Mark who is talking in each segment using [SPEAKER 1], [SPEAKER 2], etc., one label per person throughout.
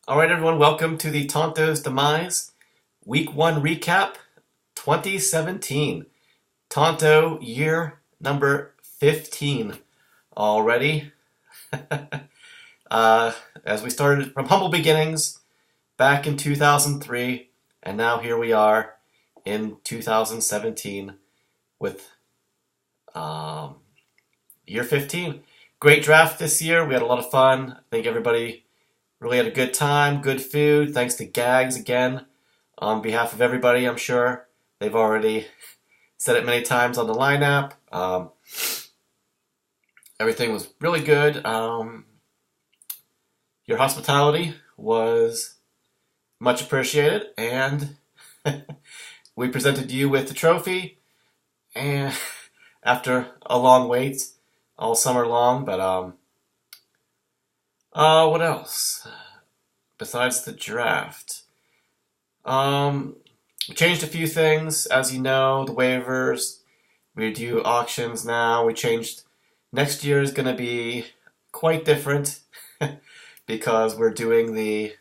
[SPEAKER 1] All right, everyone, welcome to the Tonto's Demise Week 1 Recap 2017. Tonto year number 15 already. As we started from humble beginnings back in 2003, and now here we are in 2017 with year 15. Great draft this year. We had a lot of fun. I think everybody really had a good time, good food. Thanks to Gags again on behalf of everybody, I'm sure. They've already said it many times on the lineup. Everything was really good. Your hospitality was much appreciated, and we presented you with the trophy. And after a long wait, all summer long, but what else? Besides the draft. We changed a few things, as you know, the waivers. We do auctions now. We changed. Next year is going to be quite different because we're doing the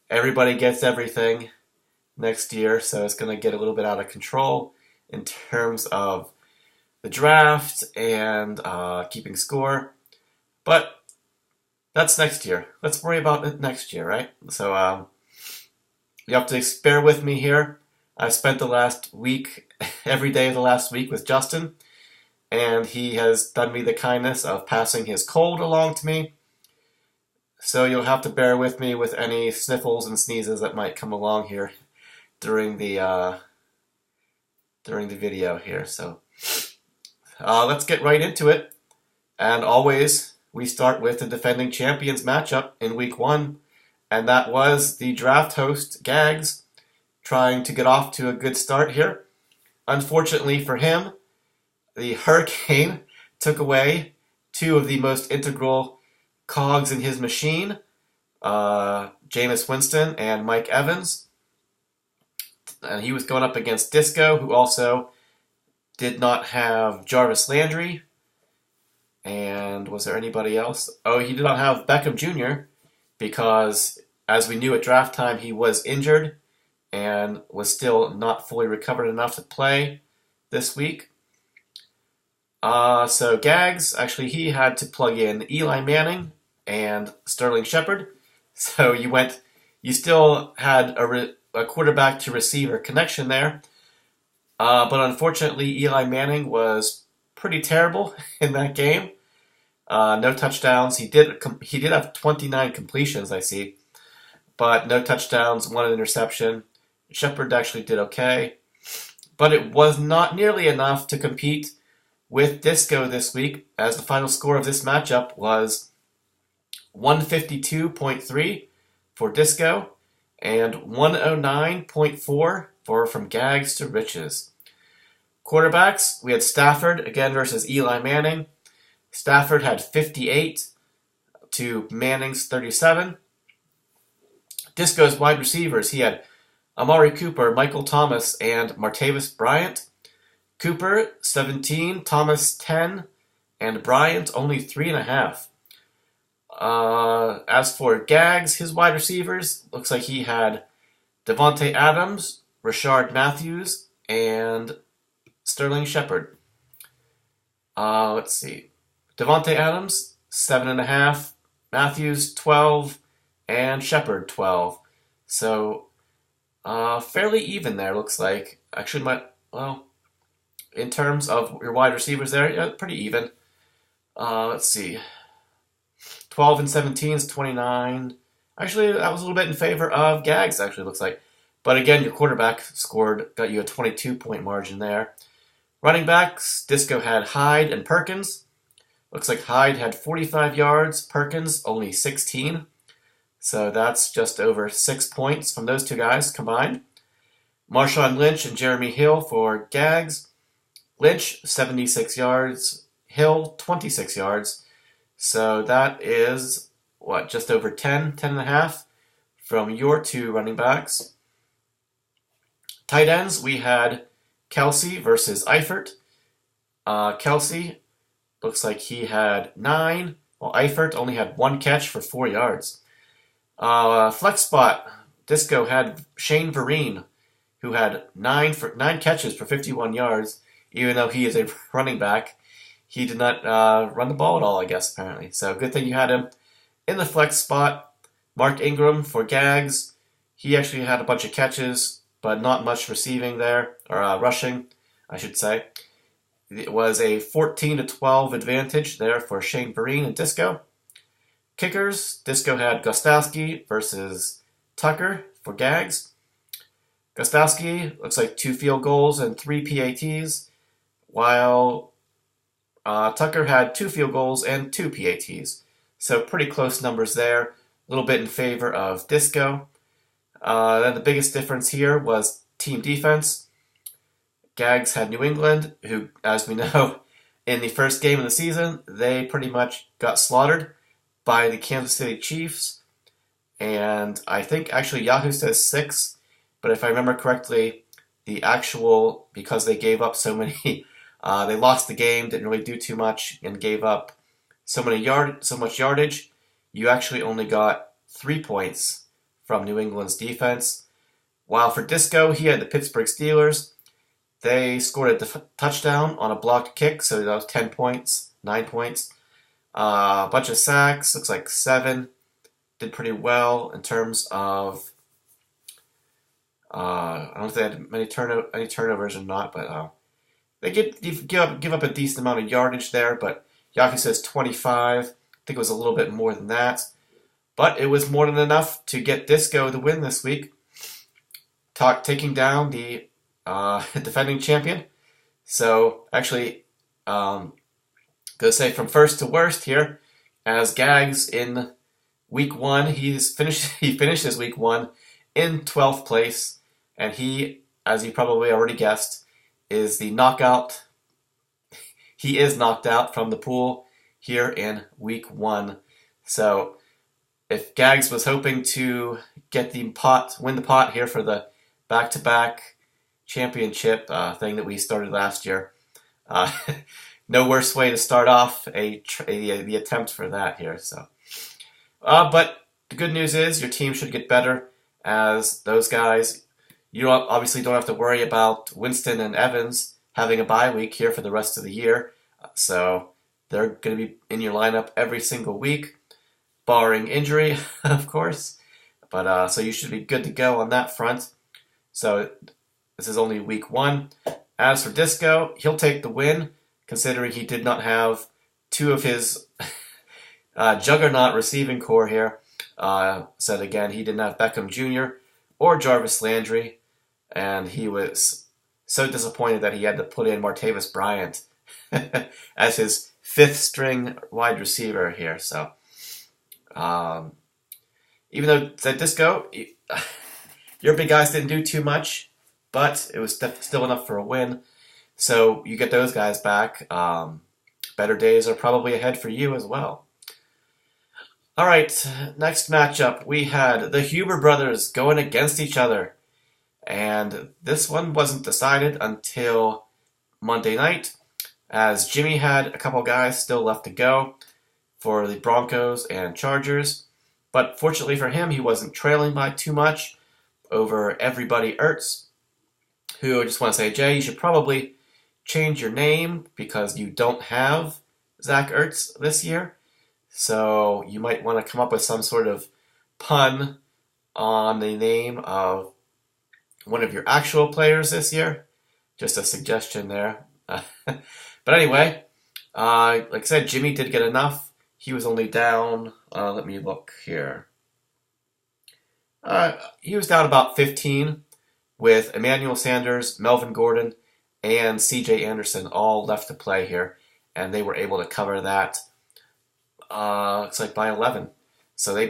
[SPEAKER 1] everybody gets everything next year, so it's going to get a little bit out of control in terms of the draft and keeping score. But that's next year. Let's worry about it next year, right? So you have to bear with me here. I spent the last week, every day of the last week with Justin, and he has done me the kindness of passing his cold along to me. So you'll have to bear with me with any sniffles and sneezes that might come along here during the video here. So let's get right into it. And always, we start with the defending champions matchup in week 1, and that was the draft host, Gags, trying to get off to a good start here. Unfortunately for him, the Hurricane took away 2 of the most integral cogs in his machine, Jameis Winston and Mike Evans. And he was going up against Disco, who also did not have Jarvis Landry. And was there anybody else? Oh, he did not have Beckham Jr. because, as we knew at draft time, he was injured and was still not fully recovered enough to play this week. So Gags, actually, he had to plug in Eli Manning and Sterling Shepard. So you still had a quarterback to receiver connection there. But unfortunately, Eli Manning was pretty terrible in that game. No touchdowns. He did have 29 completions, I see, but no touchdowns, 1 interception. Shepard actually did okay, but it was not nearly enough to compete with Disco this week, as the final score of this matchup was 152.3 for Disco and 109.4 for From Gags to Riches. Quarterbacks, we had Stafford again versus Eli Manning. Stafford had 58 to Manning's 37. Disco's wide receivers, he had Amari Cooper, Michael Thomas, and Martavis Bryant. Cooper, 17, Thomas, 10, and Bryant, only 3.5. As for Gags, his wide receivers, looks like he had Devontae Adams, Rashard Matthews, and Sterling Shepard. Let's see. Devontae Adams, 7.5, Matthews, 12, and Shepard, 12. So, fairly even there, looks like. Actually, in terms of your wide receivers there, yeah, pretty even. Let's see. 12 and 17 is 29. Actually, that was a little bit in favor of Gags, actually, looks like. But again, your quarterback got you a 22-point margin there. Running backs, Disco had Hyde and Perkins. Looks like Hyde had 45 yards, Perkins only 16. So that's just over 6 points from those 2 guys combined. Marshawn Lynch and Jeremy Hill for Gags. Lynch, 76 yards. Hill, 26 yards. So that is, just over 10 and a half from your 2 running backs. Tight ends, we had Kelsey versus Eifert. Kelsey looks like he had 9, while Eifert only had 1 catch for 4 yards. Flex spot, Disco had Shane Vereen, who had nine catches for 51 yards, even though he is a running back. He did not run the ball at all, I guess, apparently. So good thing you had him in the flex spot. Mark Ingram for Gags. He actually had a bunch of catches, but not much receiving there, or rushing, I should say. It was a 14-12 advantage there for Shane Vereen and Disco. Kickers, Disco had Gostowski versus Tucker for Gags. Gostowski looks like 2 field goals and 3 PATs, while Tucker had 2 field goals and 2 PATs. So pretty close numbers there, a little bit in favor of Disco. Then the biggest difference here was team defense. Gags had New England, who, as we know, in the first game of the season, they pretty much got slaughtered by the Kansas City Chiefs. And I think actually Yahoo says 6, but if I remember correctly, the actual, because they gave up so many, they lost the game, didn't really do too much, and gave up so much yardage, you actually only got 3 points from New England's defense. While for Disco, he had the Pittsburgh Steelers. They scored a touchdown on a blocked kick, so that was 10 points, 9 points. A bunch of sacks, looks like 7. Did pretty well in terms of, I don't know if they had any turnovers or not, but they give up a decent amount of yardage there, but Yahoo says 25. I think it was a little bit more than that. But it was more than enough to get Disco the win this week, taking down the defending champion. So actually, gonna say from first to worst here, as Gags in week 1, he finished his week 1 in 12th place, and he, as you probably already guessed, is the knockout. He is knocked out from the pool here in week 1. So if Gags was hoping to win the pot here for the back-to-back championship thing that we started last year, no worse way to start off the attempt for that here. So, but the good news is your team should get better, as those guys, you obviously don't have to worry about Winston and Evans having a bye week here for the rest of the year. So they're going to be in your lineup every single week, barring injury, of course. But so you should be good to go on that front. So this is only week 1. As for Disco, he'll take the win, considering he did not have 2 of his juggernaut receiving core here. Said again, he didn't have Beckham Jr. or Jarvis Landry, and he was so disappointed that he had to put in Martavis Bryant as his 5th string wide receiver here. So, even though that Disco, your big guys didn't do too much, but it was still enough for a win. So you get those guys back. Better days are probably ahead for you as well. All right, next matchup, we had the Huber brothers going against each other. And this one wasn't decided until Monday night, as Jimmy had a couple guys still left to go for the Broncos and Chargers. But fortunately for him, he wasn't trailing by too much over Everybody Ertz, who I just want to say, Jay, you should probably change your name because you don't have Zach Ertz this year. So you might want to come up with some sort of pun on the name of one of your actual players this year. Just a suggestion there. But anyway, like I said, Jimmy did get enough. He was only down, let me look here. He was down about 15 with Emmanuel Sanders, Melvin Gordon, and C.J. Anderson all left to play here. And they were able to cover that, looks like by 11. So they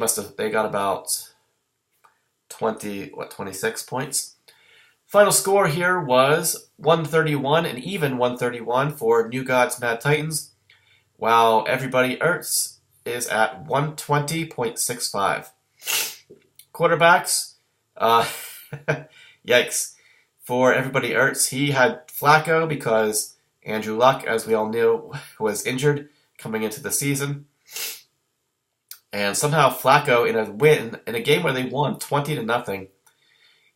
[SPEAKER 1] got about 26 points. Final score here was 131, an even 131 for New Gods Mad Titans, while Everybody Ertz is at 120.65. Quarterbacks, yikes. For Everybody Ertz, he had Flacco because Andrew Luck, as we all knew, was injured coming into the season. And somehow Flacco, in a win, in a game where they won 20-0,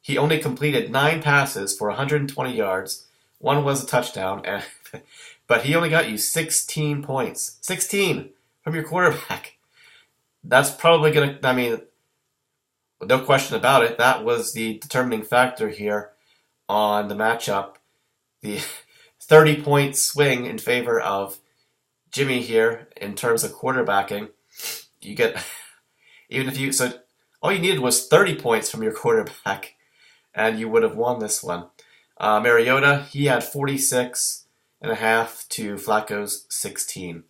[SPEAKER 1] he only completed 9 passes for 120 yards. One was a touchdown, and but he only got you 16 points. 16 from your quarterback. That's probably going to, I mean, no question about it, that was the determining factor here on the matchup. The 30-point swing in favor of Jimmy here in terms of quarterbacking. You get, even if you, so all you needed was 30 points from your quarterback, and you would have won this one. Mariota, he had 46.5 to Flacco's 16.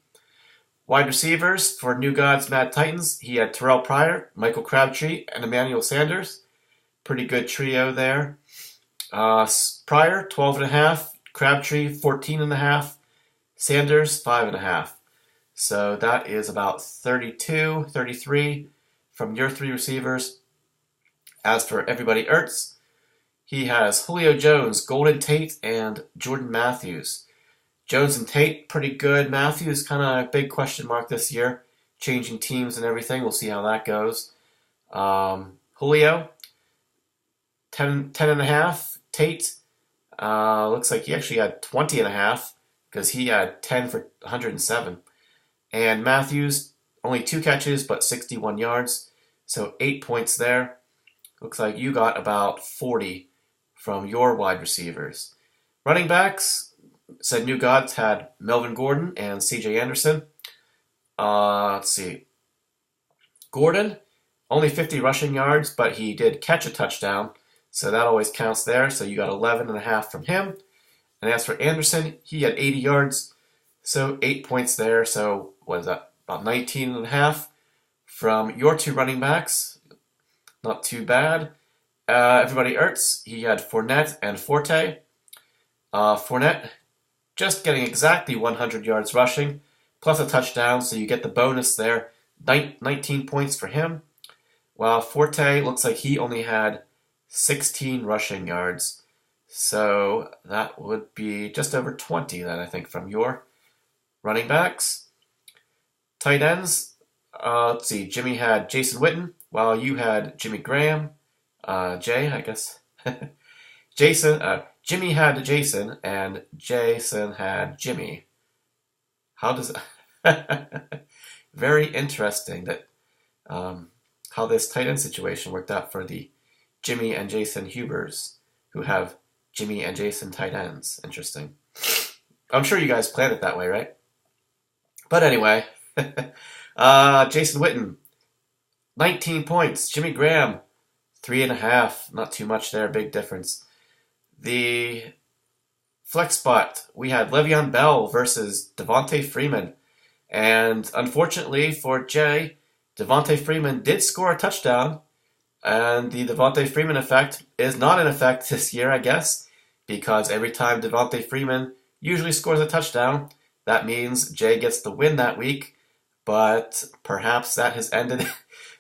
[SPEAKER 1] Wide receivers for New Gods Mad Titans, he had Terrell Pryor, Michael Crabtree, and Emmanuel Sanders. Pretty good trio there. Pryor, 12.5, Crabtree, 14.5, Sanders, 5.5. So that is about 32, 33 from your 3 receivers. As for everybody Ertz, he has Julio Jones, Golden Tate, and Jordan Matthews. Jones and Tate, pretty good. Matthews, kind of a big question mark this year. Changing teams and everything. We'll see how that goes. Julio, 10.5. Tate, looks like he actually had 20.5 because he had 10 for 107. And Matthews, only 2 catches but 61 yards. So 8 points there. Looks like you got about 40 from your wide receivers. Running backs, said New Gods had Melvin Gordon and CJ Anderson. Let's see. Gordon, only 50 rushing yards, but he did catch a touchdown, so that always counts there. So you got 11.5 from him. And as for Anderson, he had 80 yards, so 8 points there. So what is that? About 19.5 from your 2 running backs. Not too bad. Everybody Ertz, he had Fournette and Forte. Fournette just getting exactly 100 yards rushing, plus a touchdown, so you get the bonus there. 19 points for him. While Forte looks like he only had 16 rushing yards. So that would be just over 20 then, I think, from your running backs. Tight ends, let's see, Jimmy had Jason Witten, while you had Jimmy Graham. Jay, I guess. Jimmy had Jason, and Jason had Jimmy. How does very interesting that how this tight end situation worked out for the Jimmy and Jason Hubers, who have Jimmy and Jason tight ends. Interesting. I'm sure you guys planned it that way, right? But anyway, Jason Witten, 19 points. Jimmy Graham, 3.5. Not too much there, big difference. The flex spot, we had Le'Veon Bell versus Devontae Freeman. And unfortunately for Jay, Devontae Freeman did score a touchdown. And the Devontae Freeman effect is not in effect this year, I guess, because every time Devontae Freeman usually scores a touchdown, that means Jay gets the win that week. But perhaps that has ended.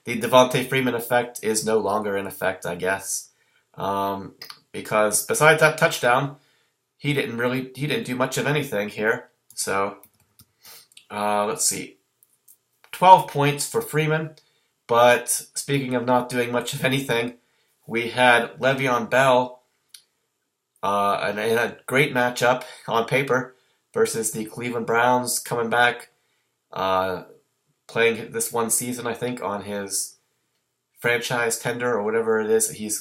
[SPEAKER 1] The Devontae Freeman effect is no longer in effect, I guess. Because besides that touchdown, he didn't do much of anything here. So, let's see. 12 points for Freeman. But speaking of not doing much of anything, we had Le'Veon Bell in a great matchup on paper versus the Cleveland Browns, coming back, playing this one season, I think, on his franchise tender or whatever it is. He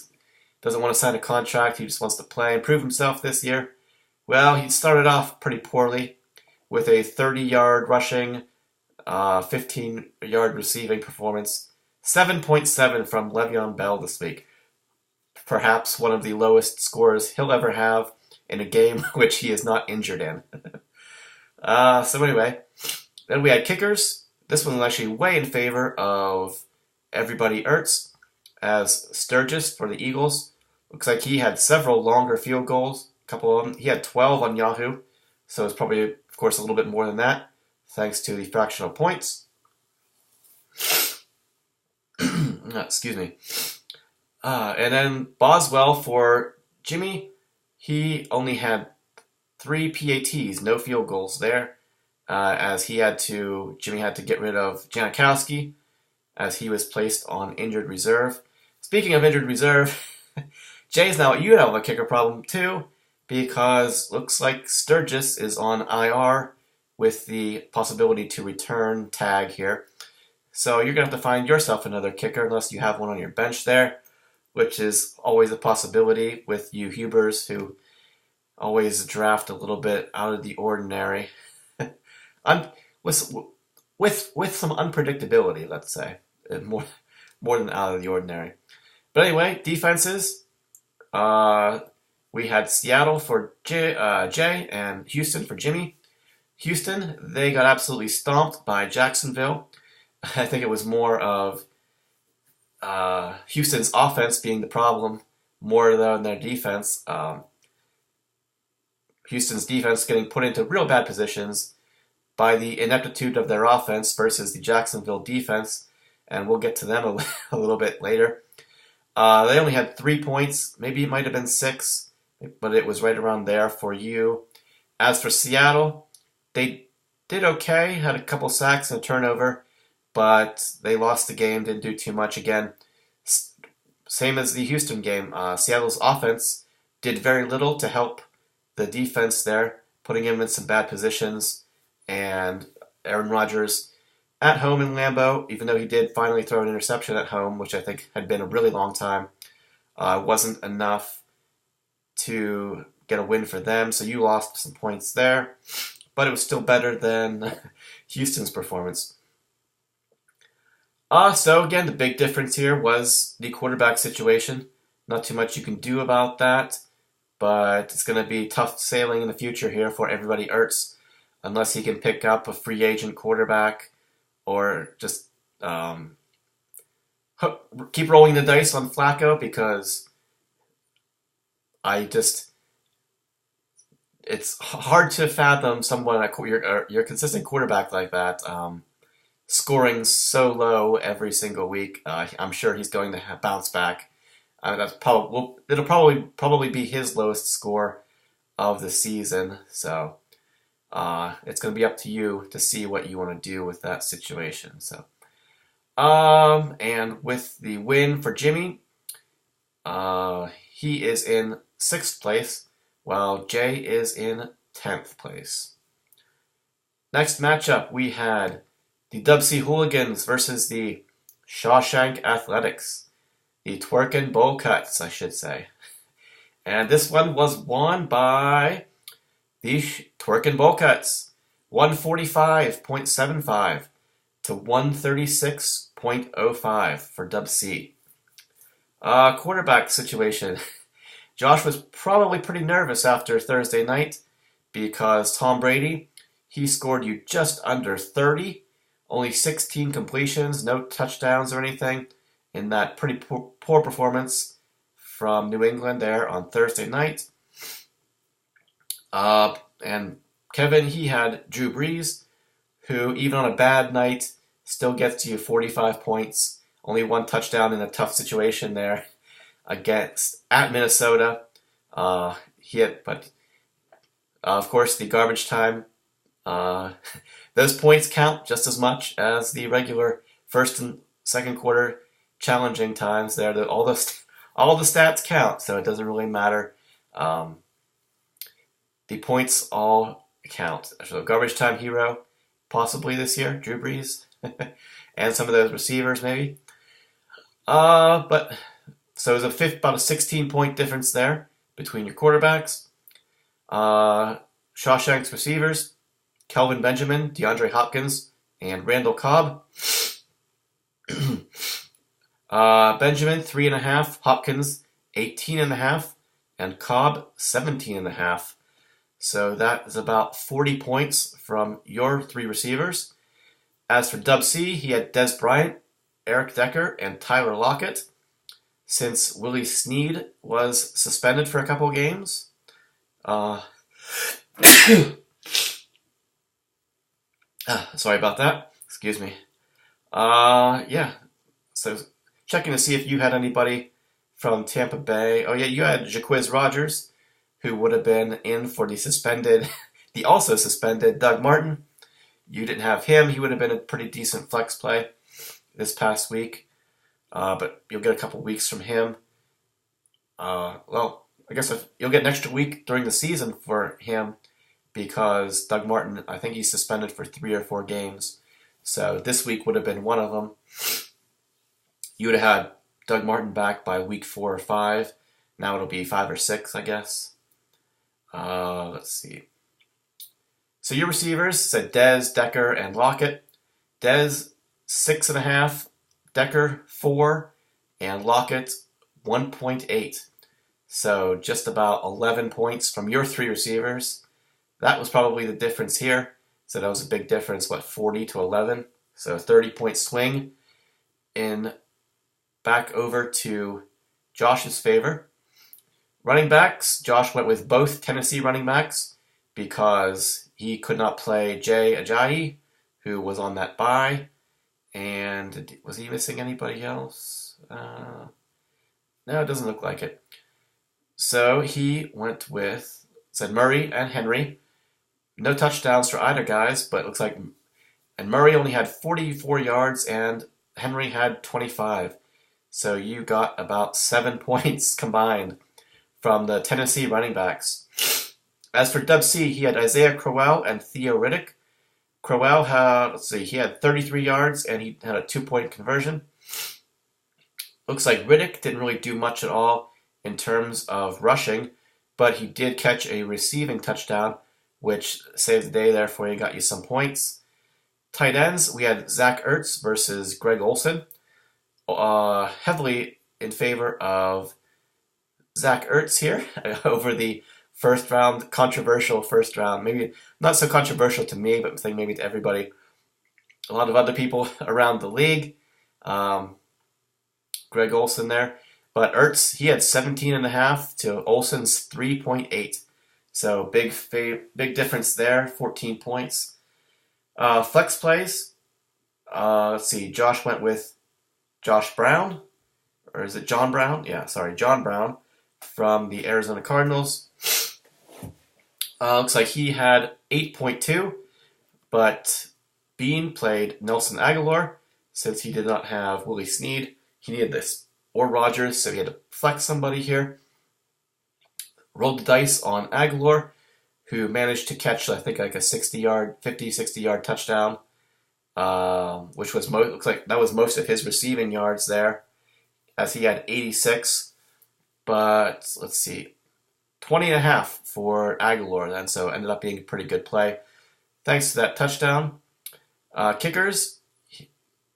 [SPEAKER 1] doesn't want to sign a contract. He just wants to play and prove himself this year. Well, he started off pretty poorly with a 30-yard rushing, 15-yard receiving performance. 7.7 from Le'Veon Bell this week. Perhaps one of the lowest scores he'll ever have in a game which he is not injured in. So anyway, then we had kickers. This one was actually way in favor of everybody Ertz, as Sturgis for the Eagles. Looks like he had several longer field goals. A couple of them. He had 12 on Yahoo, so it's probably, of course, a little bit more than that, thanks to the fractional points. Excuse me. And then Boswell for Jimmy, he only had 3 PATs, no field goals there, as Jimmy had to get rid of Janikowski, as he was placed on injured reserve. Speaking of injured reserve, Jays, now you have a kicker problem too, because looks like Sturgis is on IR with the possibility to return tag here. So you're going to have to find yourself another kicker unless you have one on your bench there, which is always a possibility with you Hubers who always draft a little bit out of the ordinary. with some unpredictability, let's say, more than out of the ordinary. But anyway, defenses. We had Seattle for Jay and Houston for Jimmy. Houston, they got absolutely stomped by Jacksonville. I think it was more of Houston's offense being the problem more than their defense. Houston's defense getting put into real bad positions by the ineptitude of their offense versus the Jacksonville defense, and we'll get to them a little bit later. They only had 3 points. Maybe it might have been 6, but it was right around there for you. As for Seattle, they did okay, had a couple sacks and a turnover, but they lost the game, didn't do too much again. Same as the Houston game. Seattle's offense did very little to help the defense there, putting him in some bad positions. And Aaron Rodgers at home in Lambeau, even though he did finally throw an interception at home, which I think had been a really long time, wasn't enough to get a win for them. So you lost some points there, but it was still better than Houston's performance. So again, the big difference here was the quarterback situation. Not too much you can do about that, but it's going to be tough sailing in the future here for everybody Ertz, unless he can pick up a free agent quarterback or just keep rolling the dice on Flacco, because it's hard to fathom someone, your consistent quarterback like that, scoring so low every single week. I'm sure he's going to bounce back. It'll probably be his lowest score of the season. So it's going to be up to you to see what you want to do with that situation. So, and with the win for Jimmy, he is in 6th place, while Jay is in 10th place. Next matchup, we had the Dub C Hooligans versus the Shawshank Athletics. The Twerkin Bowl Cuts, I should say. And this one was won by the Twerkin Bowl Cuts. 145.75 to 136.05 for Dub C. Quarterback situation. Josh was probably pretty nervous after Thursday night because Tom Brady, he scored you just under 30. Only 16 completions, no touchdowns or anything in that pretty poor performance from New England there on Thursday night. And Kevin, he had Drew Brees, who even on a bad night still gets you 45 points. Only 1 touchdown in a tough situation there at Minnesota. Of course, the garbage time. Those points count just as much as the regular first and second quarter challenging times. There, all the stats count, so it doesn't really matter. The points all count. So garbage time hero, possibly this year, Drew Brees, and some of those receivers maybe. But so there's about a 16-point difference there between your quarterbacks. Shawshank's receivers: Kelvin Benjamin, DeAndre Hopkins, and Randall Cobb. Benjamin, 3.5, Hopkins, 18.5, and Cobb, 17.5. So that is about 40 points from your 3 receivers. As for Dub C, he had Des Bryant, Eric Decker, and Tyler Lockett, since Willie Snead was suspended for a couple games. Sorry about that. Excuse me. Yeah. So checking to see if you had anybody from Tampa Bay. Oh yeah, you had Jacquizz Rodgers, who would have been in for the also suspended Doug Martin. You didn't have him. He would have been a pretty decent flex play. this past week, but you'll get a couple weeks from him. Well, I guess you'll get an extra week during the season for him because Doug Martin, I think he's suspended for 3 or 4 games. So this week would have been one of them. You would have had Doug Martin back by week 4 or 5. Now it'll be 5 or 6, I guess. Let's see. So your receivers said Dez, Decker, and Lockett. Dez 6.5, Decker 4, and Lockett 1.8. So just about 11 points from your 3 receivers. That was probably the difference here. So that was a big difference, 40 to 11. So 30-point swing in back over to Josh's favor. Running backs, Josh went with both Tennessee running backs because he could not play Jay Ajayi, who was on that bye. And was he missing anybody else? No, it doesn't look like it. So he went with, said Murray and Henry. No touchdowns for either guys, but it looks like, and Murray only had 44 yards and Henry had 25. So you got about 7 points combined from the Tennessee running backs. As for Dub C, he had Isaiah Crowell and Theo Riddick. Crowell had, he had 33 yards and he had a 2-point conversion. Looks like Riddick didn't really do much at all in terms of rushing, but he did catch a receiving touchdown, which saved the day there for you, got you some points. Tight ends, we had Zach Ertz versus Greg Olsen. Heavily in favor of Zach Ertz here over the controversial first round. Maybe not so controversial to me, but I think maybe to everybody. A lot of other people around the league. Greg Olsen there. But Ertz, he had 17.5 to Olsen's 3.8. So big difference there, 14 points. Flex plays. Let's see, Josh went with Josh Brown. Or is it John Brown? Yeah, sorry, John Brown from the Arizona Cardinals. Looks like he had 8.2, but Bean played Nelson Aguilar since he did not have Willie Snead. He needed this or Rodgers, so he had to flex somebody here. Rolled the dice on Aguilar, who managed to catch, I think, like a 60-yard touchdown, which was looks like that was most of his receiving yards there, as he had 86. But let's see, 20.5 for Aguilar then, so ended up being a pretty good play. Thanks to that touchdown. Kickers,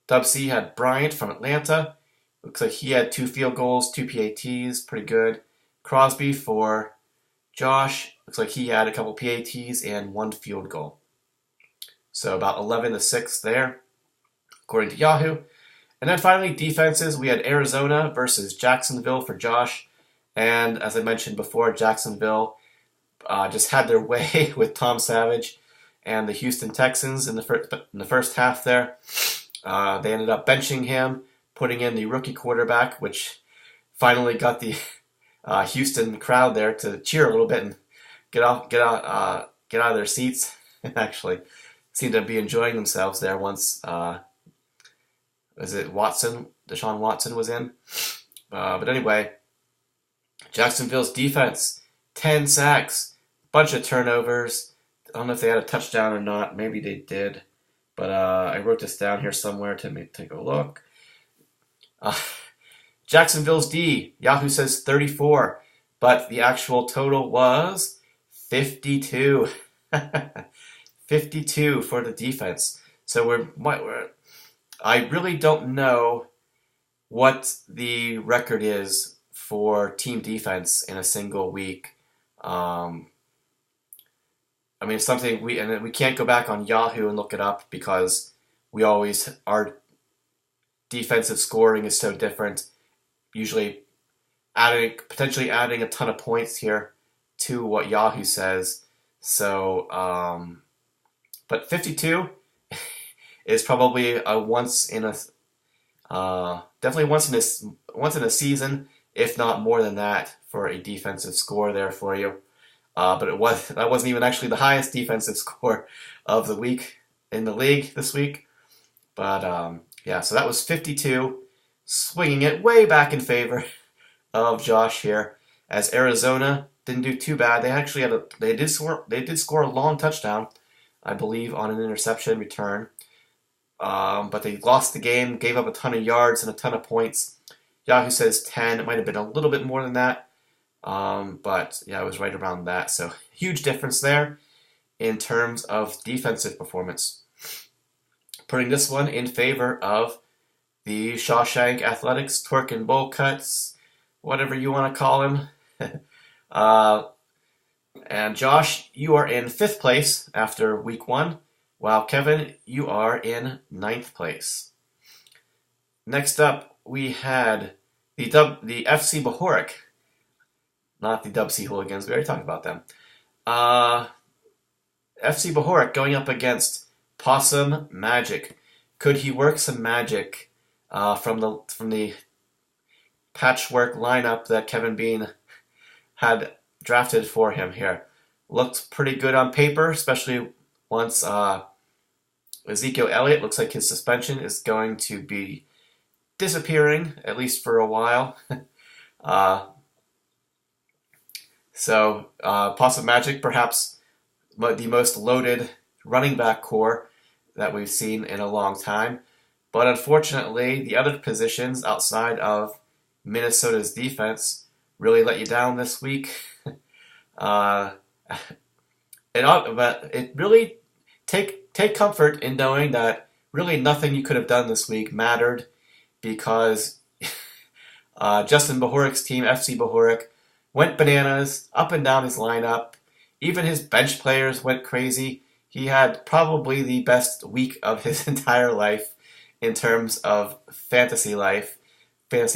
[SPEAKER 1] Dub C had Bryant from Atlanta. Looks like he had 2 field goals, 2 PATs, pretty good. Crosby for Josh. Looks like he had a couple PATs and 1 field goal. So about 11-6 there, according to Yahoo. And then finally, defenses. We had Arizona versus Jacksonville for Josh. And as I mentioned before, Jacksonville just had their way with Tom Savage and the Houston Texans in the first half there. They ended up benching him, putting in the rookie quarterback, which finally got the Houston crowd there to cheer a little bit and get out of their seats and actually seem to be enjoying themselves there once Deshaun Watson was in. But anyway, Jacksonville's defense, 10 sacks, bunch of turnovers. I don't know if they had a touchdown or not. Maybe they did. But I wrote this down here somewhere to take a look. Jacksonville's D, Yahoo says 34, but the actual total was 52. 52 for the defense. So I really don't know what the record is for team defense in a single week. I mean, it's something we can't go back on Yahoo and look it up because our defensive scoring is so different. Usually potentially adding a ton of points here to what Yahoo says. So, but 52 is probably definitely once in a season, if not more than that, for a defensive score there for you. But that wasn't even actually the highest defensive score of the week in the league this week. But Yeah, so that was 52, swinging it way back in favor of Josh here, as Arizona didn't do too bad. They actually they did score a long touchdown, I believe, on an interception return. But they lost the game, gave up a ton of yards and a ton of points. Yahoo says 10. It might have been a little bit more than that. But yeah, it was right around that. So huge difference there in terms of defensive performance. Putting this one in favor of the Shawshank Athletics, Twerk and Bowl Cuts, whatever you want to call him. And Josh, you are in 5th place after week 1, while Kevin, you are in 9th place. Next up, we had the FC Bohoric, not the Dub Sea Hooligans. We already talked about them. FC Bohoric going up against Possum Magic. Could he work some magic from the patchwork lineup that Kevin Bean had drafted for him here? Looked pretty good on paper, especially once Ezekiel Elliott looks like his suspension is going to be disappearing, at least for a while. So Possum Magic, perhaps the most loaded running back core that we've seen in a long time. But unfortunately, the other positions outside of Minnesota's defense really let you down this week. But it really take comfort in knowing that really nothing you could have done this week mattered, because Justin Bohoric's team, FC Bohoric, went bananas up and down his lineup. Even his bench players went crazy. He had probably the best week of his entire life in terms of fantasy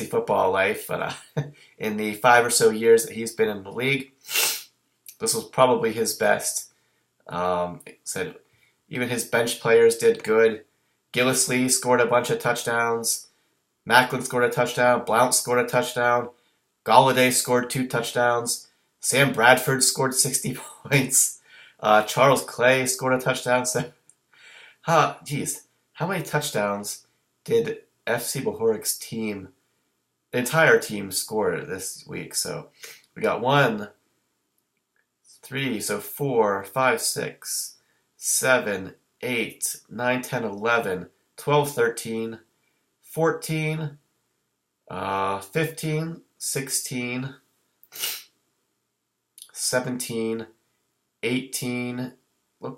[SPEAKER 1] football life. But in the 5 or so years that he's been in the league, this was probably his best. Said even his bench players did good. Gillislee scored a bunch of touchdowns. Macklin scored a touchdown. Blount scored a touchdown. Galladay scored 2 touchdowns. Sam Bradford scored 60 points. Charles Clay scored a touchdown. So, how many touchdowns did FC Bohoric's team, the entire team, score this week? So we got 1, 3, so 4, 5, 6, 7, 8, 9, 10, 11, 12, 13, 14, 15, 16, 17, 18,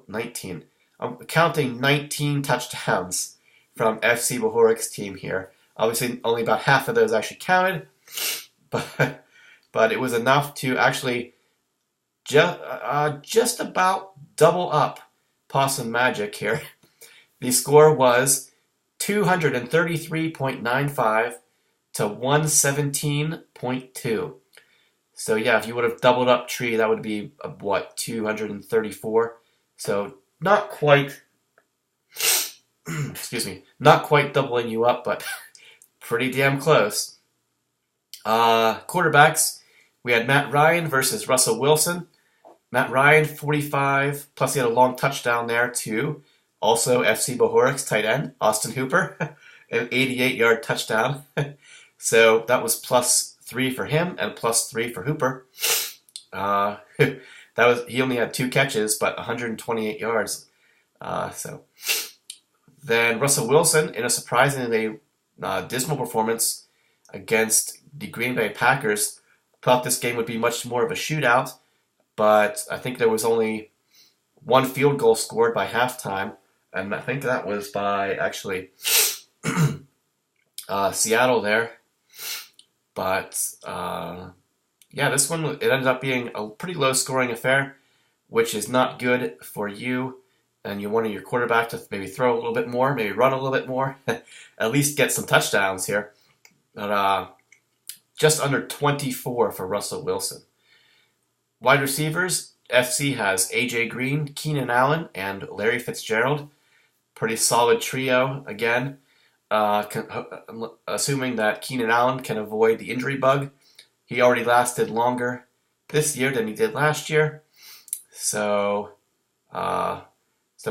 [SPEAKER 1] 19. I'm counting 19 touchdowns from FC Bohoric's team here. Obviously, only about half of those actually counted, but it was enough to actually just about double up Possum Magic here. The score was 233.95 to 117.2. So yeah, if you would have doubled up Tree, that would be 234. So not quite, not quite doubling you up, but pretty damn close. Quarterbacks, we had Matt Ryan versus Russell Wilson. Matt Ryan, 45, plus he had a long touchdown there too. Also, FC Bohoric's tight end, Austin Hooper, an 88-yard touchdown. So that was +3 for him and +3 for Hooper. He only had 2 catches, but 128 yards. So then Russell Wilson, in a surprisingly dismal performance against the Green Bay Packers, thought this game would be much more of a shootout, but I think there was only 1 field goal scored by halftime, and I think that was by actually Seattle there. But yeah, this one, it ended up being a pretty low-scoring affair, which is not good for you, and you wanted your quarterback to maybe throw a little bit more, maybe run a little bit more, at least get some touchdowns here. But just under 24 for Russell Wilson. Wide receivers, FC has A.J. Green, Keenan Allen, and Larry Fitzgerald. Pretty solid trio again. Assuming that Keenan Allen can avoid the injury bug. He already lasted longer this year than he did last year. So I'm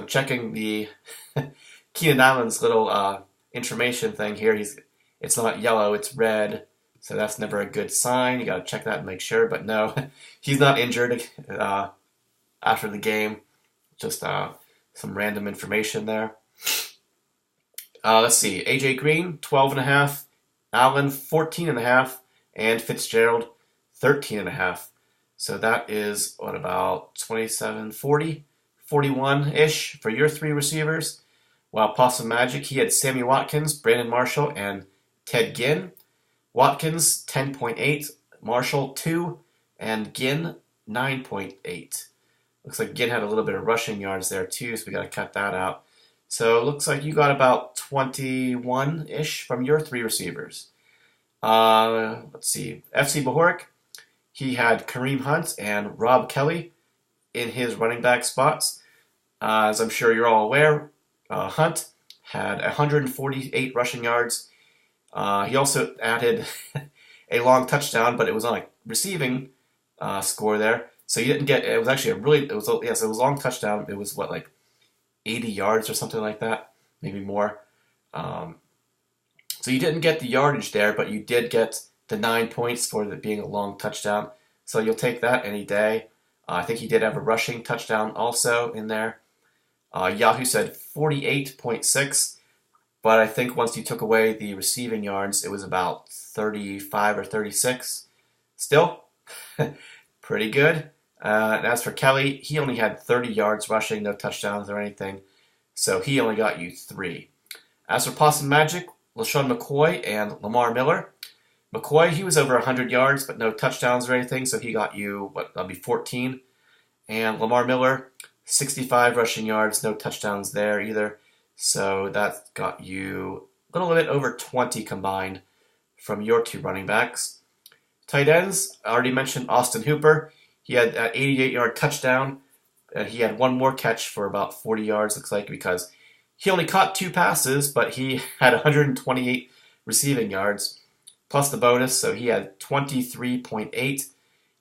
[SPEAKER 1] checking the Keenan Allen's little information thing here. It's not yellow, it's red. So that's never a good sign. You got to check that and make sure. But no, he's not injured after the game. Just some random information there. Let's see. AJ Green, 12.5. Allen, 14.5. And Fitzgerald, 13.5. So that is, what, about 27, 40, 41-ish for your three receivers. While Possum Magic, he had Sammy Watkins, Brandon Marshall, and Ted Ginn. Watkins, 10.8. Marshall, 2. And Ginn, 9.8. Looks like Ginn had a little bit of rushing yards there too, so we got to cut that out. So it looks like you got about 21-ish from your three receivers. Let's see. FC Bohoric, he had Kareem Hunt and Rob Kelly in his running back spots. As I'm sure you're all aware, Hunt had 148 rushing yards. He also added a long touchdown, but it was on a receiving score there. So you didn't get, it was actually it was a long touchdown. It was what, like 80 yards or something like that, maybe more. So you didn't get the yardage there, but you did get the 9 points for it being a long touchdown. So you'll take that any day. I think he did have a rushing touchdown also in there. Yahoo said 48.6, but I think once you took away the receiving yards, it was about 35 or 36. Still, pretty good. And as for Kelly, he only had 30 yards rushing, no touchdowns or anything. So he only got you 3. As for Possum Magic, LaShawn McCoy and Lamar Miller. McCoy, he was over 100 yards, but no touchdowns or anything, so he got you, that'll be 14. And Lamar Miller, 65 rushing yards, no touchdowns there either. So that got you a little bit over 20 combined from your two running backs. Tight ends, I already mentioned Austin Hooper. He had an 88-yard touchdown, and he had one more catch for about 40 yards, looks like, because he only caught 2 passes, but he had 128 receiving yards, plus the bonus, so he had 23.8,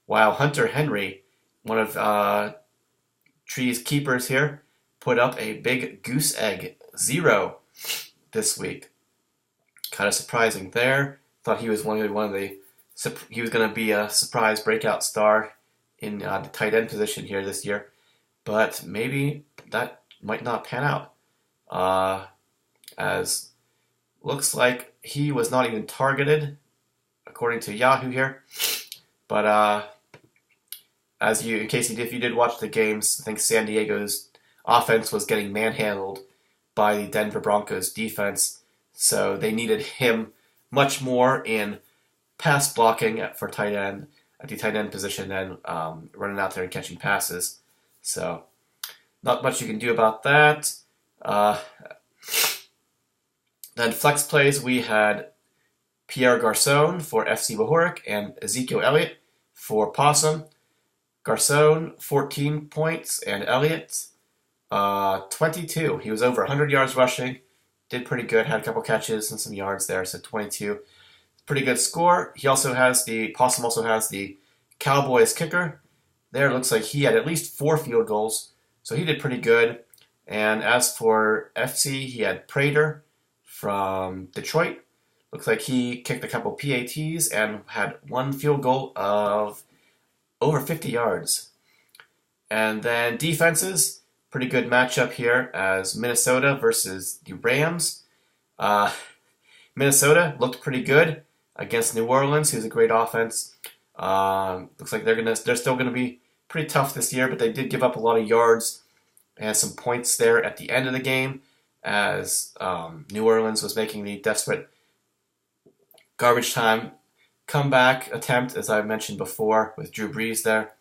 [SPEAKER 1] while Hunter Henry, one of Tree's keepers here, put up a big goose egg, 0 this week. Kind of surprising there. Thought he was he was going to be a surprise breakout star in the tight end position here this year, but maybe that might not pan out. As looks like he was not even targeted, according to Yahoo here. But if you did watch the games, I think San Diego's offense was getting manhandled by the Denver Broncos defense, so they needed him much more in pass blocking for tight end at the tight end position than running out there and catching passes. So not much you can do about that. Then flex plays, we had Pierre Garcon for FC Bohoric and Ezekiel Elliott for Possum. Garcon, 14 points, and Elliott, 22. He was over 100 yards rushing, did pretty good, had a couple catches and some yards there, so 22. Pretty good score. Possum also has the Cowboys kicker. There, looks like he had at least 4 field goals, so he did pretty good. And as for FC, he had Prater from Detroit. Looks like he kicked a couple PATs and had 1 field goal of over 50 yards. And then defenses, pretty good matchup here as Minnesota versus the Rams. Minnesota looked pretty good against New Orleans, who's a great offense. Looks like they're still gonna be pretty tough this year, but they did give up a lot of yards and some points there at the end of the game as New Orleans was making the desperate garbage time comeback attempt, as I mentioned before, with Drew Brees there.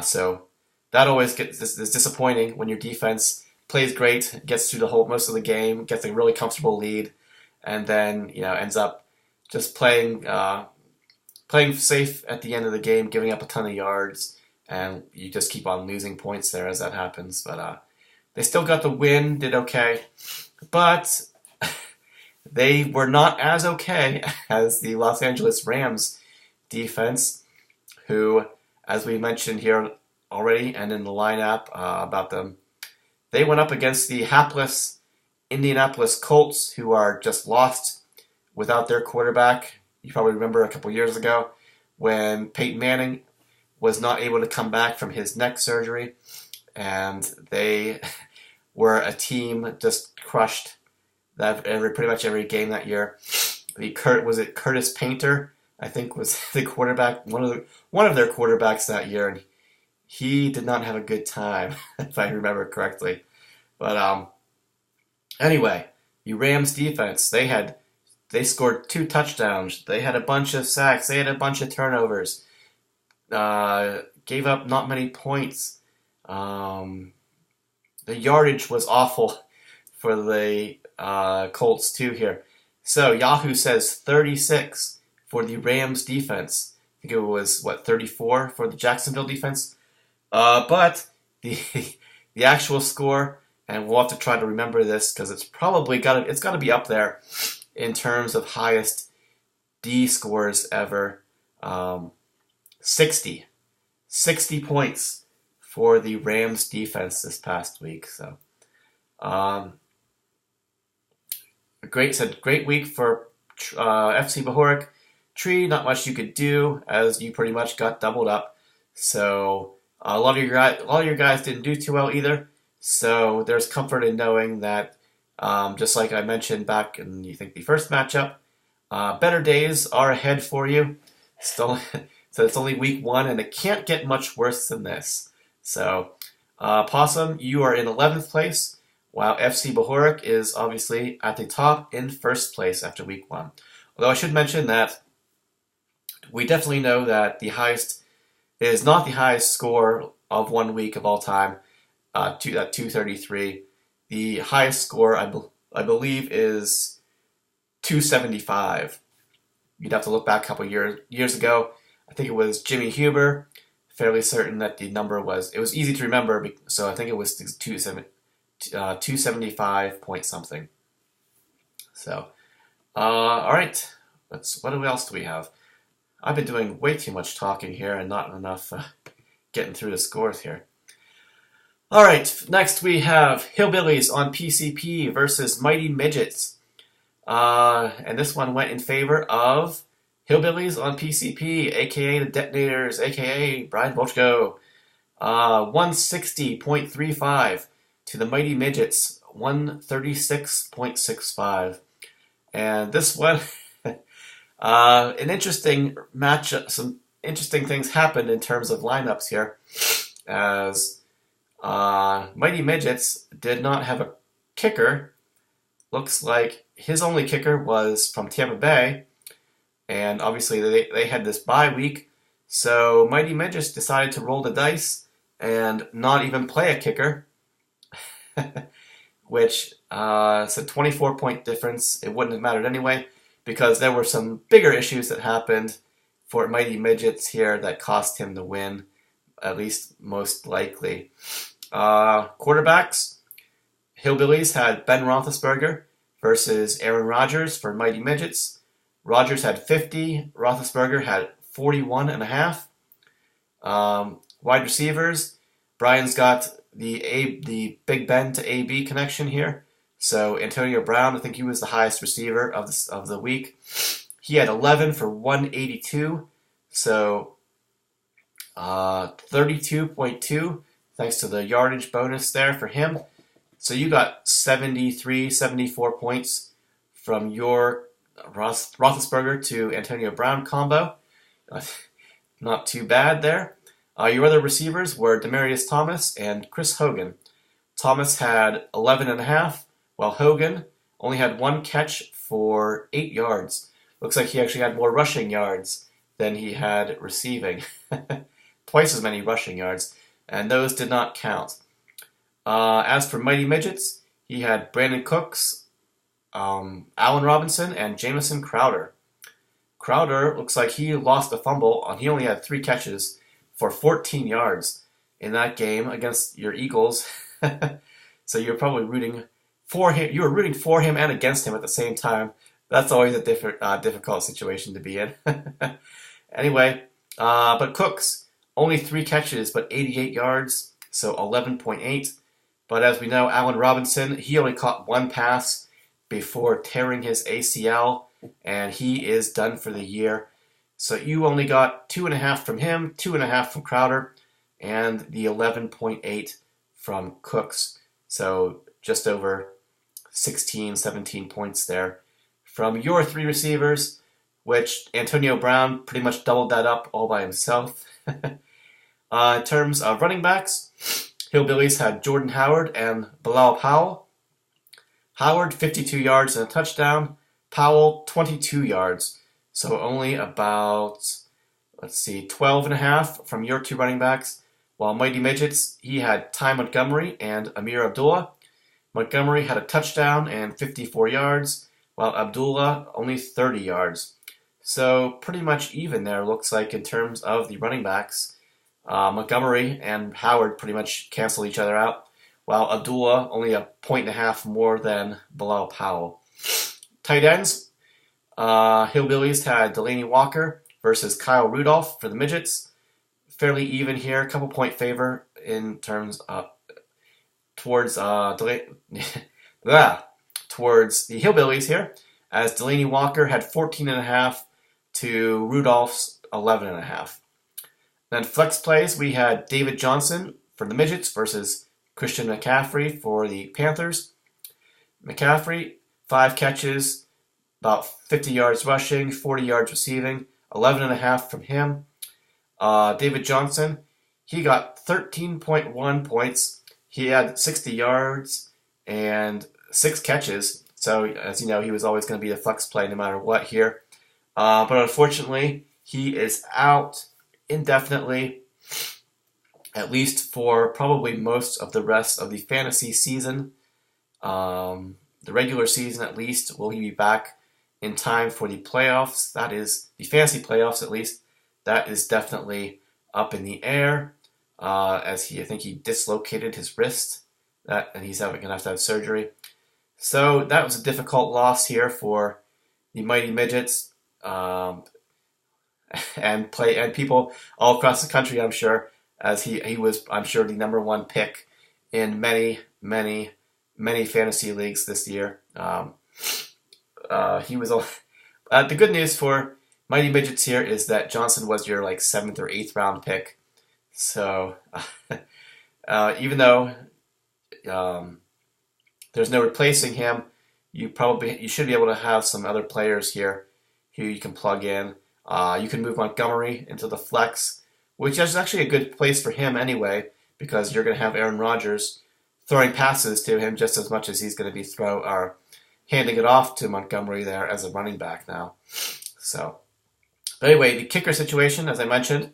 [SPEAKER 1] So that always is disappointing when your defense plays great, gets through most of the game, gets a really comfortable lead, and then ends up just playing safe at the end of the game, giving up a ton of yards, and you just keep on losing points there as that happens. But they still got the win, did okay, but they were not as okay as the Los Angeles Rams defense, who, as we mentioned here already and in the lineup about them, they went up against the hapless Indianapolis Colts, who are just lost without their quarterback. You probably remember a couple years ago when Peyton Manning was not able to come back from his neck surgery, and they were a team just crushed pretty much every game that year. Curtis Painter, I think, was the quarterback, one of their quarterbacks that year, and he did not have a good time, if I remember correctly. But anyway, the Rams defense, they scored 2 touchdowns. They had a bunch of sacks. They had a bunch of turnovers. Gave up not many points. The yardage was awful for the Colts too here. So Yahoo says 36 for the Rams defense. I think it was 34 for the Jacksonville defense. But the the actual score, and we'll have to try to remember this because it's got to be up there in terms of highest D scores ever. 60 points for the Rams defense this past week. So, great week for FC Bahorik. Tree, not much you could do as you pretty much got doubled up. So a lot of your guys didn't do too well either. So there's comfort in knowing that, just like I mentioned back in the first matchup, better days are ahead for you. So it's only week 1, and it can't get much worse than this. So, Possum, you are in 11th place, while FC Bahorik is obviously at the top in 1st place after week 1. Although I should mention that we definitely know that it is not the highest score of 1 week of all time, 233. The highest score, I believe, is 275. You'd have to look back a couple years ago. I think it was Jimmy Huber. Fairly certain that the number was. It was easy to remember, so I think it was 275 point something. So, all right. What else do we have? I've been doing way too much talking here and not enough getting through the scores here. All right. Next we have Hillbillies on PCP versus Mighty Midgets. And this one went in favor of Hillbillies on PCP, a.k.a. the Detonators, a.k.a. Brian Bochco. 160.35 to the Mighty Midgets, 136.65. And this one, an interesting matchup. Some interesting things happened in terms of lineups here, as Mighty Midgets did not have a kicker. Looks like his only kicker was from Tampa Bay, and obviously they had this bye week, so Mighty Midgets decided to roll the dice and not even play a kicker, which it's a 24-point difference. It wouldn't have mattered anyway, because there were some bigger issues that happened for Mighty Midgets here that cost him the win, at least most likely. Quarterbacks, Hillbillies had Ben Roethlisberger versus Aaron Rodgers for Mighty Midgets. Rodgers had 50. Roethlisberger had 41.5. Wide receivers, Brian's got the Big Ben to AB connection here. So Antonio Brown, I think he was the highest receiver of the week. He had 11 for 182. So 32.2, thanks to the yardage bonus there for him. So you got 74 points from your Roethlisberger to Antonio Brown combo. Not too bad there. Your other receivers were Demaryius Thomas and Chris Hogan. Thomas had 11.5, while Hogan only had 1 catch for 8 yards. Looks like he actually had more rushing yards than he had receiving. Twice as many rushing yards, and those did not count. As for Mighty Midgets, he had Brandon Cooks, Allen Robinson, and Jamison Crowder. Crowder looks like he lost a fumble, and he only had 3 catches for 14 yards in that game against your Eagles. So you're probably rooting for him. You were rooting for him and against him at the same time. That's always a difficult situation to be in. Anyway, but Cooks, only 3 catches, but 88 yards, so 11.8. But as we know, Allen Robinson, he only caught one pass before tearing his ACL, and he is done for the year. So you only got 2.5 from him, 2.5 from Crowder, and the 11.8 from Cooks. So just over 16, 17 points there. From your 3 receivers, which Antonio Brown pretty much doubled that up all by himself. In terms of running backs, Hillbillies had Jordan Howard and Bilal Powell. Howard, 52 yards and a touchdown. Powell, 22 yards. So only about, 12.5 from your 2 running backs. While Mighty Midgets, he had Ty Montgomery and Amir Abdullah. Montgomery had a touchdown and 54 yards, while Abdullah only 30 yards. So pretty much even there, looks like, in terms of the running backs. Montgomery and Howard pretty much cancel each other out, while Abdullah only a 1.5 more than Bilal Powell. Tight ends, Hillbillies had Delaney Walker versus Kyle Rudolph for the Midgets. Fairly even here, a couple point favor in terms of towards towards the Hillbillies here, as Delaney Walker had 14.5 to Rudolph's 11.5. Then flex plays, we had David Johnson for the Midgets versus Christian McCaffrey for the Panthers. McCaffrey, 5 catches, about 50 yards rushing, 40 yards receiving, 11.5 from him. David Johnson, he got 13.1 points. He had 60 yards and 6 catches. So, as you know, he was always going to be a flex play no matter what here. But unfortunately, he is out indefinitely, at least for probably most of the rest of the fantasy season. The regular season, at least, will he be back in time for the playoffs? That is, the fantasy playoffs, at least. That is definitely up in the air, as I think he dislocated his wrist, and he's going to have to have surgery. So that was a difficult loss here for the Mighty Midgets, and people all across the country, I'm sure, as he was, I'm sure, the number 1 pick in many fantasy leagues this year. He was the good news for Mighty Midgets here is that Johnson was your 7th or 8th round pick. So even though there's no replacing him, you should be able to have some other players here who you can plug in. You can move Montgomery into the flex, which is actually a good place for him anyway, because you're going to have Aaron Rodgers throwing passes to him just as much as he's going to be handing it off to Montgomery there as a running back now. So, but anyway, the kicker situation, as I mentioned,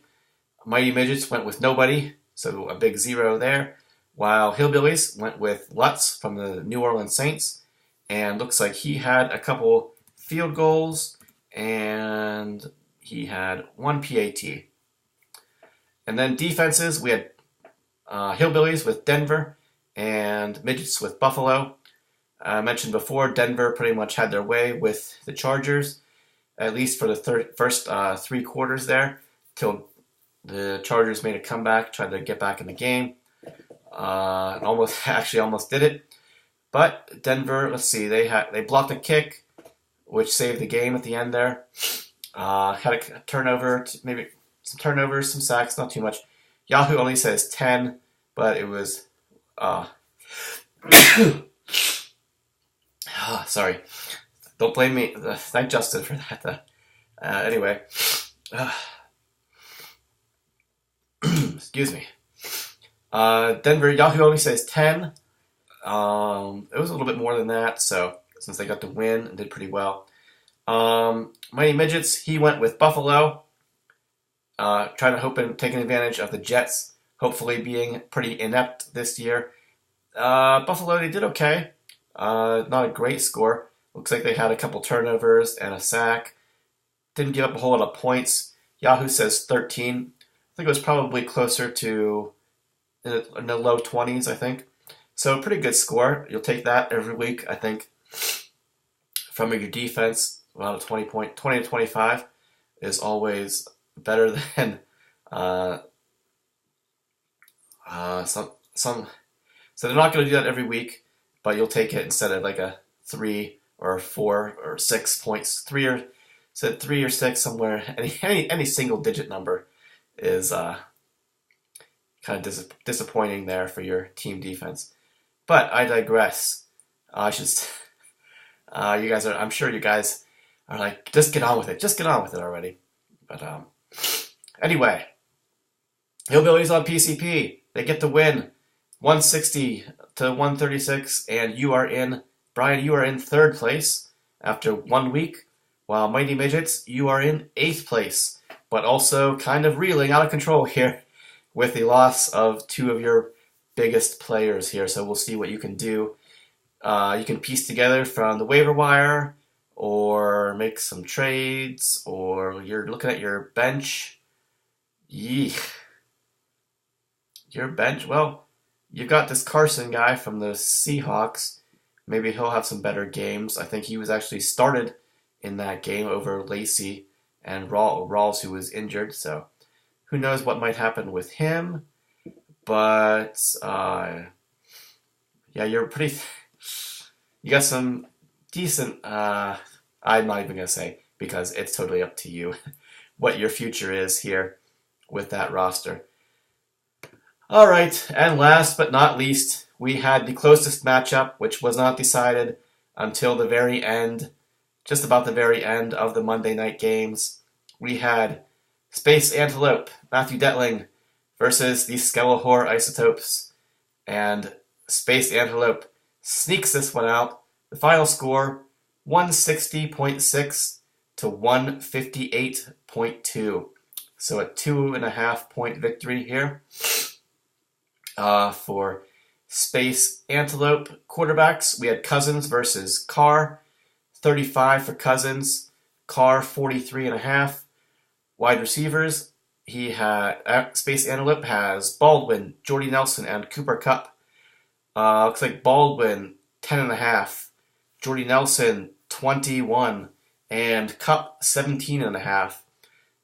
[SPEAKER 1] Mighty Midgets went with nobody, so a big 0 there, while Hillbillies went with Lutz from the New Orleans Saints, and looks like he had a couple field goals, and he had 1 PAT. And then defenses, we had Hillbillies with Denver and Midgets with Buffalo. I mentioned before, Denver pretty much had their way with the Chargers, at least for the first 3 quarters there, till the Chargers made a comeback, tried to get back in the game, and almost did it. But Denver, let's see, they blocked a kick, which saved the game at the end there. Had a turnover, maybe some turnovers, some sacks, not too much. Yahoo only says 10, but it was sorry. Don't blame me. Thank Justin for that. Anyway. Excuse me. Denver, Yahoo only says 10. It was a little bit more than that, so since they got the win and did pretty well. Mighty Midgets, he went with Buffalo. Taking advantage of the Jets, hopefully being pretty inept this year. Buffalo, they did okay. Not a great score. Looks like they had a couple turnovers and a sack. Didn't give up a whole lot of points. Yahoo says 13. I think it was probably closer to in the low 20s, I think. So pretty good score. You'll take that every week, I think. From your defense, about a 20 to 25 is always better than some So they're not going to do that every week, but you'll take it instead of like a 3 or 4 or 6 points. 3 or 6 somewhere. Any single digit number is kind of disappointing there for your team defense. But I digress. I should. You guys are. I'm sure you guys are like, just get on with it. Just get on with it already. But anyway, Hillbillies on PCP. They get the win, 160 to 136, and you are in, Brian. You are in third place after 1 week, while Mighty Midgets, you are in 8th place, but also kind of reeling out of control here with the loss of 2 of your biggest players here. So we'll see what you can do. You can piece together from the waiver wire, or make some trades, or you're looking at your bench. Yeesh. Your bench, well, you got this Carson guy from the Seahawks. Maybe he'll have some better games. I think he was actually started in that game over Lacey and Rawls, who was injured. So who knows what might happen with him. But, yeah, you're pretty... You got some decent... I'm not even going to say, because it's totally up to you what your future is here with that roster. All right, and last but not least, we had the closest matchup, which was not decided until the very end, just about the very end of the Monday night games. We had Space Antelope, Matthew Detling, versus the Skellahor Isotopes, and Space Antelope sneaks this one out. The final score, 160.6 to 158.2. So a 2.5 point victory here. For Space Antelope quarterbacks, we had Cousins versus Carr, 35 for Cousins, Carr 43.5. Wide receivers, he had Space Antelope has Baldwin, Jordy Nelson, and Cooper Kupp. Looks like Baldwin 10.5, Jordy Nelson 21, and Kupp 17.5.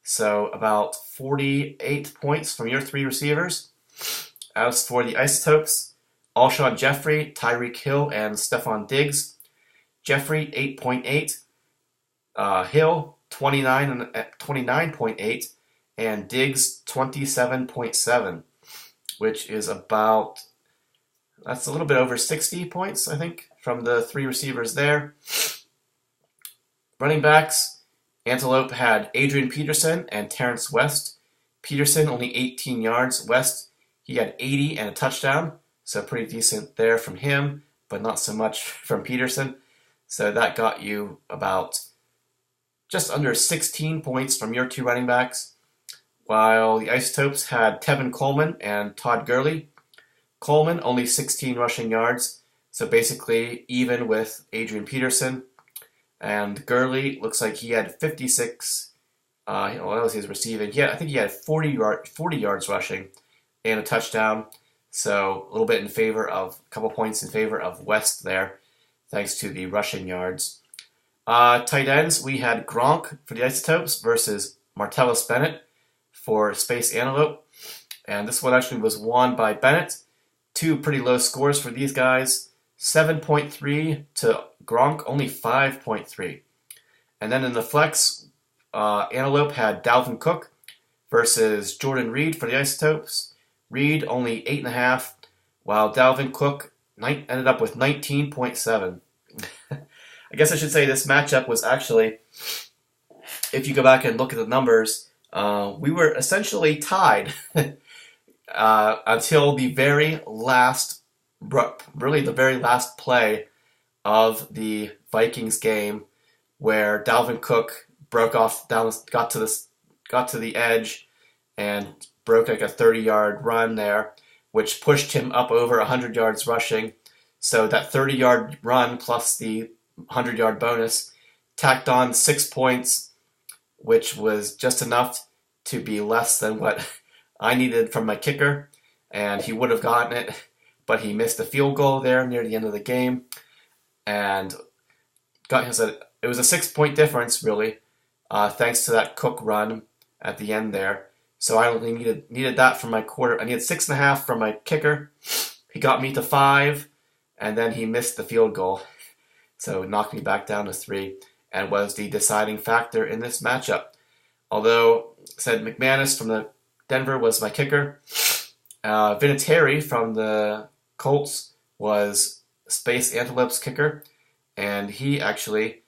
[SPEAKER 1] So about 48 points from your 3 receivers. As for the Isotopes, Alshon Jeffrey, Tyreek Hill, and Stephon Diggs. Jeffrey 8.8, Hill 29.8, and Diggs 27.7, which is about, that's a little bit over 60 points, I think, from the 3 receivers there. Running backs, Antelope had Adrian Peterson and Terrence West. Peterson only 18 yards. West, he had 80 and a touchdown, so pretty decent there from him, but not so much from Peterson. So that got you about just under 16 points from your 2 running backs, while the Isotopes had Tevin Coleman and Todd Gurley. Coleman only 16 rushing yards, so basically even with Adrian Peterson. And Gurley looks like he had 56. What was his receiving? I think he had 40 yards rushing and a touchdown. So a little bit in favor of, a couple points in favor of West there, thanks to the rushing yards. Tight ends, we had Gronk for the Isotopes versus Martellus Bennett for Space Antelope. And this one actually was won by Bennett. 2 pretty low scores for these guys. 7.3 to Gronk, only 5.3. And then in the flex, Antelope had Dalvin Cook versus Jordan Reed for the Isotopes. Reed only 8.5, while Dalvin Cook ended up with 19.7. I guess I should say this matchup was actually, if you go back and look at the numbers, we were essentially tied until the very last, really the very last play of the Vikings game, where Dalvin Cook broke off got to the edge and broke like a 30-yard run there, which pushed him up over 100 yards rushing. So that 30-yard run plus the 100-yard bonus tacked on 6 points, which was just enough to be less than what I needed from my kicker, and he would have gotten it, but he missed a field goal there near the end of the game, and it was a 6-point difference, really, thanks to that Cook run at the end there. So I only needed that from my quarter. I needed 6.5 from my kicker, He got me to 5, and then he missed the field goal, so it knocked me back down to 3, and was the deciding factor in this matchup. Although, said McManus from the Denver was my kicker. Vinatieri from the Colts was Space Antelope's kicker, and he actually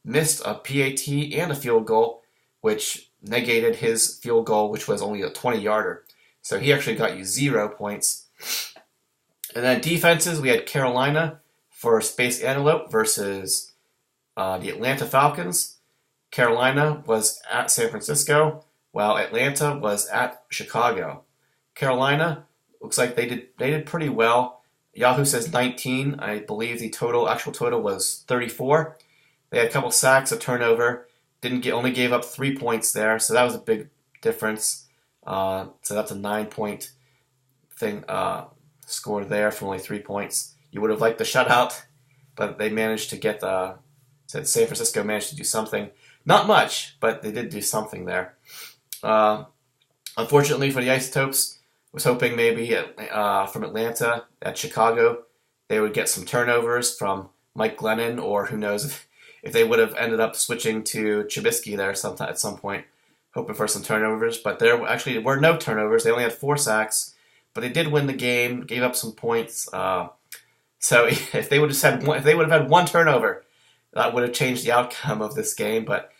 [SPEAKER 1] missed a PAT and a field goal, which negated his field goal, which was only a 20-yarder. So he actually got you 0 points. And then defenses, we had Carolina for Space Antelope versus the Atlanta Falcons. Carolina was at San Francisco, while Atlanta was at Chicago. Carolina looks like they did pretty well. Yahoo says 19. I believe the actual total was 34. They had a couple sacks, a turnover. Only gave up 3 points there, so that was a big difference. So that's a 9-point thing score there for only 3 points. You would have liked the shutout, but they managed to get San Francisco managed to do something. Not much, but they did do something there. Unfortunately for the Isotopes, was hoping maybe from Atlanta at Chicago they would get some turnovers from Mike Glennon, or who knows if they would have ended up switching to Trubisky there at some point, hoping for some turnovers. But there actually were no turnovers. They only had 4 sacks, but they did win the game, gave up some points. So if they would have had 1 turnover, that would have changed the outcome of this game, but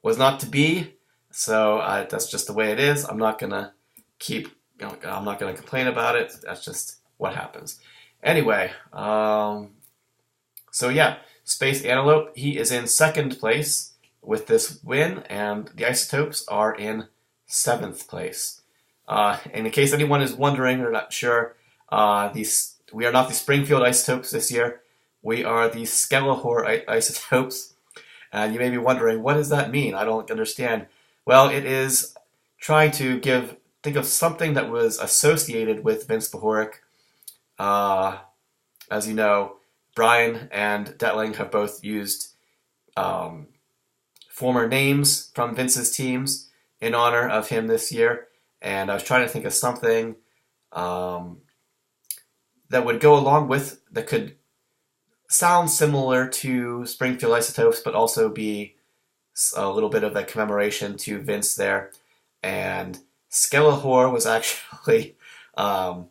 [SPEAKER 1] was not to be. So that's just the way it is. I'm not gonna I'm not gonna complain about it. That's just what happens. Anyway, so yeah, Space Antelope, he is in 2nd place with this win, and the Isotopes are in 7th place. In case anyone is wondering or not sure, we are not the Springfield Isotopes this year. We are the Skellahor Isotopes. And you may be wondering, what does that mean? I don't understand. Well, it is trying to think of something that was associated with Vince Bohoric. As you know, Brian and Detling have both used former names from Vince's teams in honor of him this year. And I was trying to think of something that would go along with, that could sound similar to Springfield Isotopes, but also be a little bit of a commemoration to Vince there. And Skellahor was actually the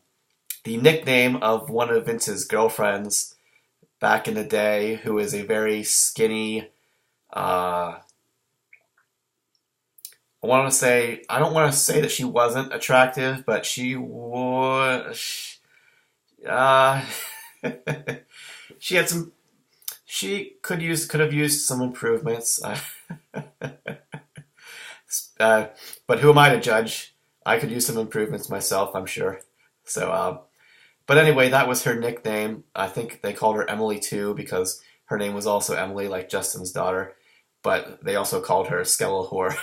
[SPEAKER 1] nickname of one of Vince's girlfriends back in the day, who is a very skinny, I don't want to say that she wasn't attractive, but she was, she could have used some improvements. But who am I to judge? I could use some improvements myself, I'm sure. So, but anyway, that was her nickname. I think they called her Emily too, because her name was also Emily, like Justin's daughter. But they also called her Skellahor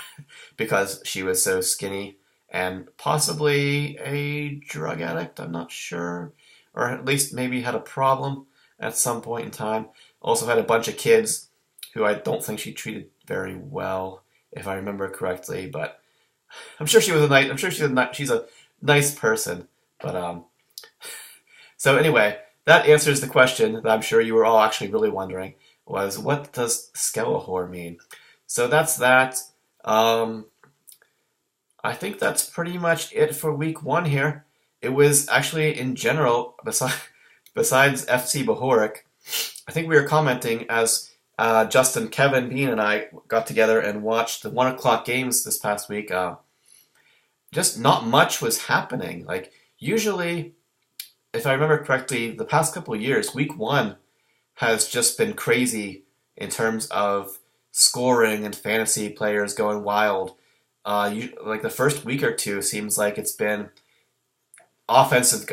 [SPEAKER 1] because she was so skinny and possibly a drug addict, I'm not sure. Or at least maybe had a problem at some point in time. Also had a bunch of kids who I don't think she treated very well, if I remember correctly. But I'm sure she's a nice person. But so anyway, that answers the question that I'm sure you were all actually really wondering, was what does Skellahor mean? So that's that. I think that's pretty much it for week 1 here. It was actually, in general, besides FC Bohoric, I think we were commenting as Justin, Kevin, Bean, and I got together and watched the 1 o'clock games this past week. Just not much was happening. Like, usually, if I remember correctly, the past couple of years, week 1 has just been crazy in terms of scoring and fantasy players going wild. Like the first week or two seems like it's been offenses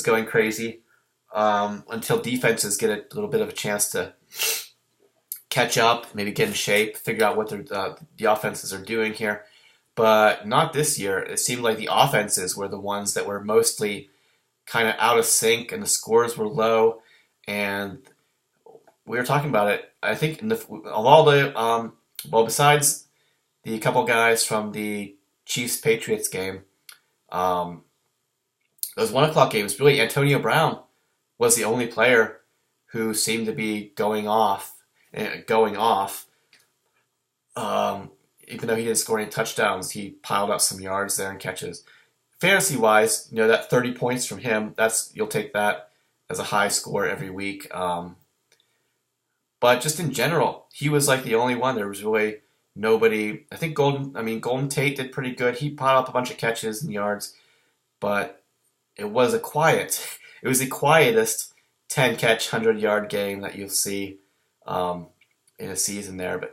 [SPEAKER 1] going crazy until defenses get a little bit of a chance to catch up, maybe get in shape, figure out what the offenses are doing here. But not this year. It seemed like the offenses were the ones that were mostly kind of out of sync, and the scores were low. And we were talking about it. I think besides the couple guys from the Chiefs-Patriots game, those 1 o'clock games, really, Antonio Brown was the only player who seemed to be going off. Even though he didn't score any touchdowns, he piled up some yards there and catches. Fantasy wise, that 30 points from him, you'll take that as a high score every week. But just in general, he was like the only one. There was really nobody. I think Golden Tate did pretty good. He piled up a bunch of catches and yards, but it was the quietest 10-catch, 100-yard game that you'll see in a season there.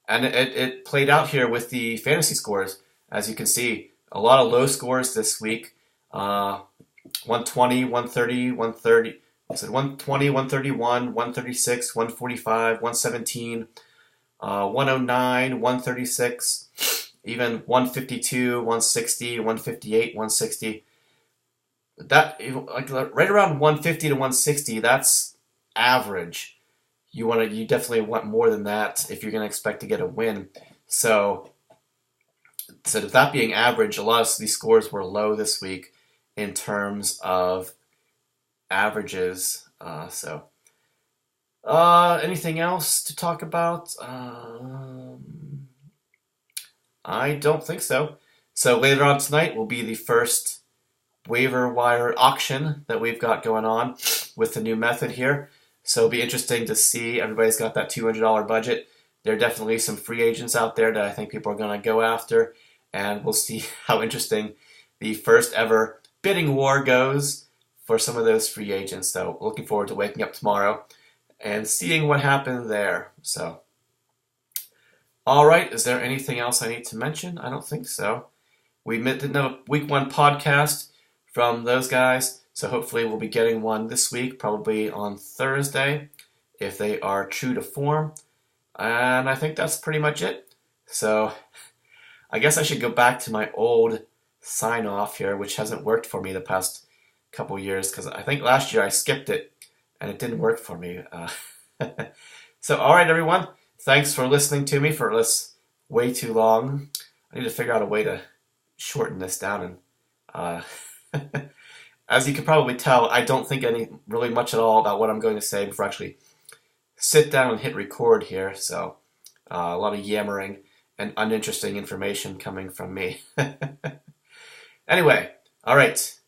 [SPEAKER 1] And it played out here with the fantasy scores. As you can see, a lot of low scores this week. 120, 130, 130. 120, 131, 136, 145, 117, 109, 136, even 152, 160, 158, 160. That right around 150 to 160. That's average. You definitely want more than that if you're going to expect to get a win. So that being average, a lot of these scores were low this week in terms of averages. Anything else to talk about? I don't think so. So later on tonight will be the first waiver wire auction that we've got going on with the new method here. So it'll be interesting to see. Everybody's got that $200 budget. There are definitely some free agents out there that I think people are going to go after, and we'll see how interesting the first ever bidding war goes for some of those free agents. So looking forward to waking up tomorrow and seeing what happened there. So, all right, is there anything else I need to mention? I don't think so. We didn't have a week 1 podcast from those guys, so hopefully we'll be getting one this week, probably on Thursday, if they are true to form. And I think that's pretty much it. So I guess I should go back to my old sign-off here, which hasn't worked for me the past couple years, because I think last year I skipped it and it didn't work for me. So, all right, everyone. Thanks for listening to me for this way too long. I need to figure out a way to shorten this down. And as you can probably tell, I don't think really much at all about what I'm going to say before I actually sit down and hit record here. So a lot of yammering and uninteresting information coming from me. Anyway, all right.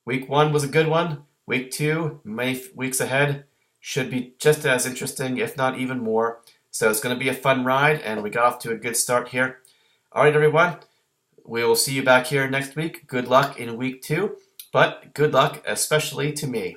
[SPEAKER 1] Week 1 was a good one. Week 2, many weeks ahead, should be just as interesting, if not even more. So it's going to be a fun ride, and we got off to a good start here. All right, everyone. We will see you back here next week. Good luck in week 2, but good luck especially to me.